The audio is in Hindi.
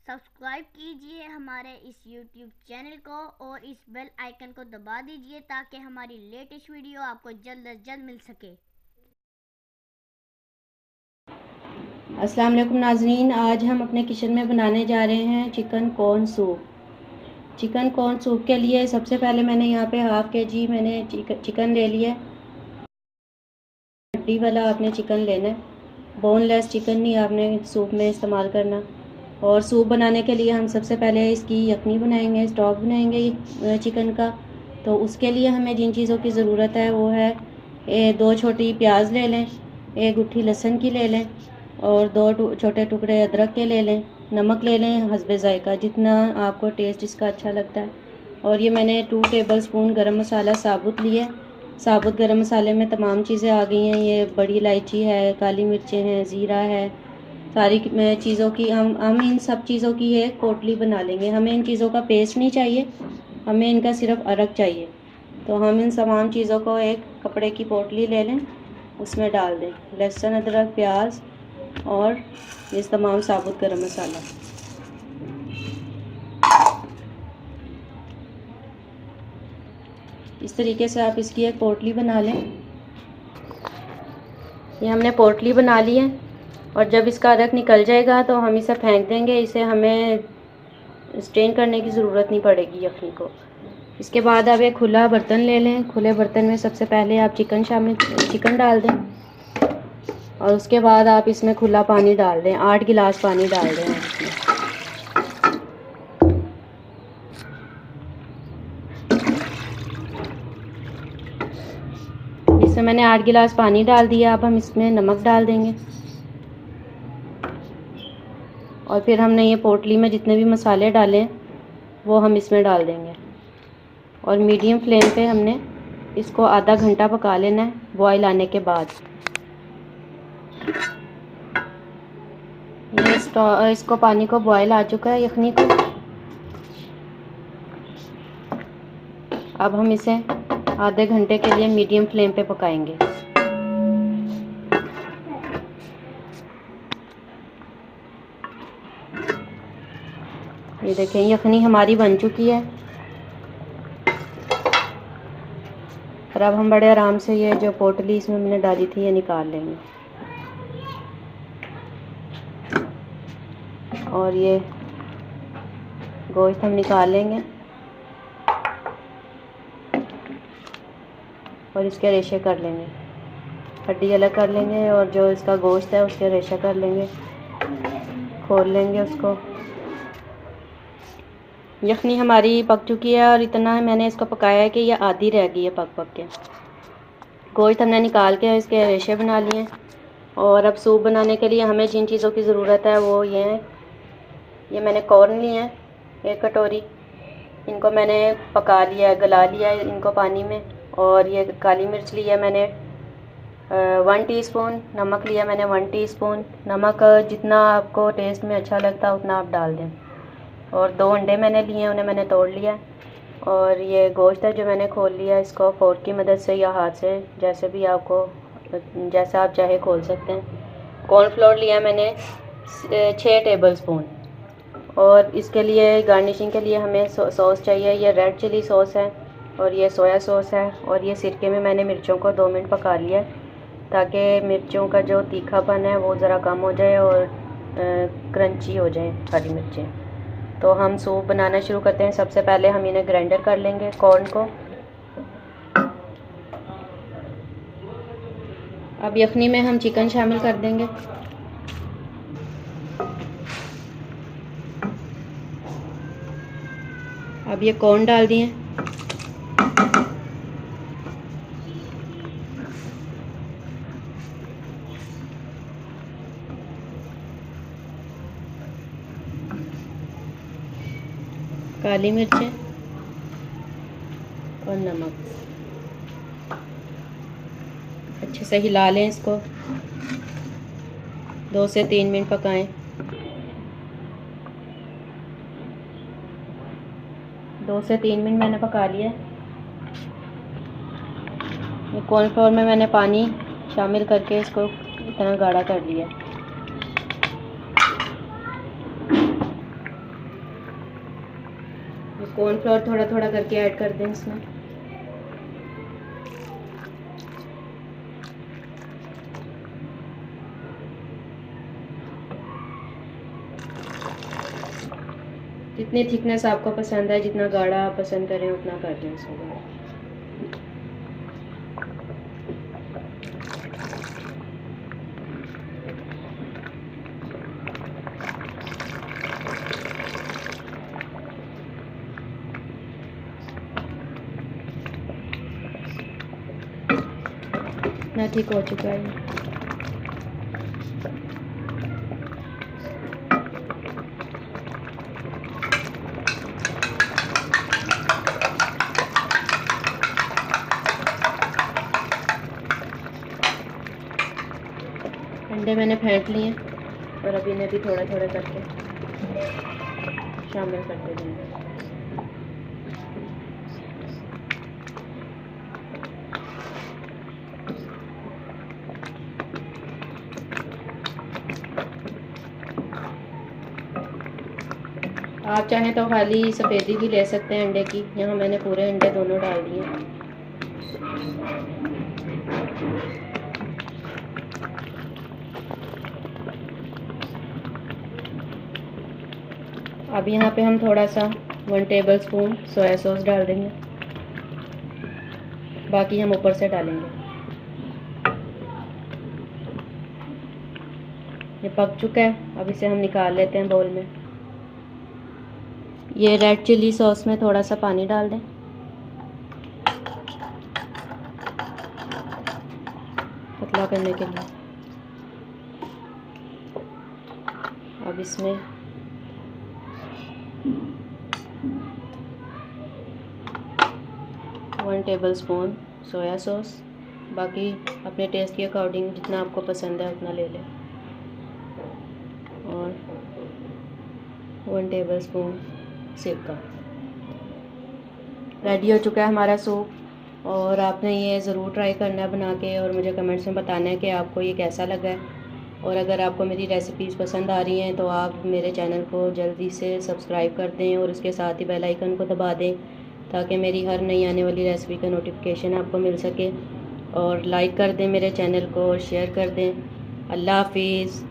सब्सक्राइब कीजिए हमारे इस YouTube चैनल को और इस बेल आइकन को दबा दीजिए ताकि हमारी लेटेस्ट वीडियो आपको जल्द से जल्द मिल सके। अस्सलाम वालेकुम नाज़रीन, आज हम अपने किचन में बनाने जा रहे हैं chicken corn soup. Chicken corn soup के लिए सबसे पहले मैंने यहाँ पे हाफ़ के जी मैंने चिकन ले लिया। हड्डी वाला आपने चिकन लेना है, बोनलेस चिकन नहीं आपने सूप में इस्तेमाल करना। और सूप बनाने के लिए हम सबसे पहले इसकी यखनी बनाएंगे, स्टॉक बनाएंगे चिकन का। तो उसके लिए हमें जिन चीज़ों की ज़रूरत है वो है 2 छोटी प्याज ले लें, 1 गुट्ठी लहसुन की ले लें और 2 छोटे टुकड़े अदरक के ले लें। नमक ले लें हस्बे ज़ायका, जितना आपको टेस्ट इसका अच्छा लगता है। और ये मैंने 2 टेबलस्पून गरम मसाला साबुत लिया। साबुत गरम मसाले में तमाम चीज़ें आ गई हैं, ये बड़ी इलायची है, काली मिर्चें हैं, ज़ीरा है, सारी चीज़ों की हम इन सब चीज़ों की एक पोटली बना लेंगे। हमें इन चीज़ों का पेस्ट नहीं चाहिए, हमें इनका सिर्फ अरक चाहिए। तो हम इन तमाम चीज़ों को एक कपड़े की पोटली ले लें, उसमें डाल दें लहसुन, अदरक, प्याज और ये तमाम साबुत गरम मसाला। इस तरीके से आप इसकी एक पोटली बना लें। ये हमने पोटली बना ली है और जब इसका अरक निकल जाएगा तो हम इसे फेंक देंगे। इसे हमें स्ट्रेन करने की ज़रूरत नहीं पड़ेगी यखनी को। इसके बाद आप एक खुला बर्तन ले लें। खुले बर्तन में सबसे पहले आप चिकन डाल दें और उसके बाद आप इसमें खुला पानी डाल दें। 8 गिलास पानी डाल दें आप इसमें। इसमें मैंने 8 गिलास पानी डाल दिया। अब हम इसमें नमक डाल देंगे और फिर हमने ये पोटली में जितने भी मसाले डाले वो हम इसमें डाल देंगे और मीडियम फ्लेम पे हमने इसको आधा घंटा पका लेना है बॉयल आने के बाद। ये इसको पानी को बॉयल आ चुका है यखनी को। अब हम इसे आधे घंटे के लिए मीडियम फ्लेम पे पकाएंगे। ये देखें यखनी हमारी बन चुकी है और अब हम बड़े आराम से ये जो पोटली इसमें मैंने डाली थी ये निकाल लेंगे और ये गोश्त हम निकाल लेंगे और इसके रेशे कर लेंगे। हड्डी अलग कर लेंगे और जो इसका गोश्त है उसके रेशे कर लेंगे, खोल लेंगे उसको। यखनी हमारी पक चुकी है और इतना मैंने इसको पकाया है कि ये आधी रह गई है पक पक के। गोश्त हमने निकाल के इसके रेशे बना लिए। और अब सूप बनाने के लिए हमें जिन चीज़ों की ज़रूरत है वो ये है। ये मैंने कॉर्न लिए हैं 1 कटोरी, इनको मैंने पका लिया, गला लिया इनको पानी में। और ये काली मिर्च लिया मैंने 1 टीस्पून, नमक लिया मैंने 1 टीस्पून। नमक जितना आपको टेस्ट में अच्छा लगता है उतना आप डाल दें। और 2 अंडे मैंने लिए, उन्हें मैंने तोड़ लिया। और ये गोश्त है जो मैंने खोल लिया, इसको फोर्क की मदद से या हाथ से, जैसे भी आपको, जैसा आप चाहे खोल सकते हैं। कॉर्नफ्लोर लिया मैंने 6 टेबलस्पून। और इसके लिए गार्निशिंग के लिए हमें सॉस चाहिए। ये रेड चिली सॉस है और ये सोया सॉस है। और ये सिरके में मैंने मिर्चों को 2 मिनट पका लिया ताकि मिर्चों का जो तीखापन है वो ज़रा कम हो जाए और क्रंची हो जाए हरी मिर्चें। तो हम सूप बनाना शुरू करते हैं। सबसे पहले हम इन्हें ग्राइंडर कर लेंगे कॉर्न को। अब यखनी में हम चिकन शामिल कर देंगे। अब ये कॉर्न डाल दिए, काली मिर्चें और नमक। अच्छे से हिला लें इसको, 2 से 3 मिनट पकाएं। 2 से 3 मिनट मैंने पका लिया। ये कॉर्नफ्लोर में मैंने पानी शामिल करके इसको इतना गाढ़ा कर लिया। कॉर्नफ्लोर थोड़ा थोड़ा करके ऐड कर दें इसमें। जितनी थिकनेस आपको पसंद है, जितना गाढ़ा आप पसंद करें उतना कर दें इसको गाढ़ा। इतना ठीक हो चुका है। अंडे मैंने फेंट लिए और अभी इन्हें भी थोड़ा थोड़ा करके शामिल करते जाएंगे। आप चाहें तो खाली सफ़ेदी भी ले सकते हैं अंडे की। यहाँ मैंने पूरे अंडे दोनों डाल दिए। अब यहाँ पे हम थोड़ा सा 1 टेबलस्पून सोया सॉस डाल देंगे, बाकी हम ऊपर से डालेंगे। ये पक चुका है, अब इसे हम निकाल लेते हैं बाउल में। ये रेड चिली सॉस में थोड़ा सा पानी डाल दें, पतला करने के लिए। अब इसमें वन टेबलस्पून सोया सॉस, बाकी अपने टेस्ट के अकॉर्डिंग जितना आपको पसंद है उतना ले लें, और 1 टेबलस्पून सिरका। रेडी हो चुका है हमारा सूप, और आपने ये ज़रूर ट्राई करना है बना के, और मुझे कमेंट्स में बताना है कि आपको ये कैसा लगा है। और अगर आपको मेरी रेसिपीज़ पसंद आ रही हैं तो आप मेरे चैनल को जल्दी से सब्सक्राइब कर दें और उसके साथ ही बेल आइकन को दबा दें, ताकि मेरी हर नई आने वाली रेसिपी का नोटिफिकेशन आपको मिल सके। और लाइक कर दें मेरे चैनल को और शेयर कर दें। अल्लाह हाफिज़।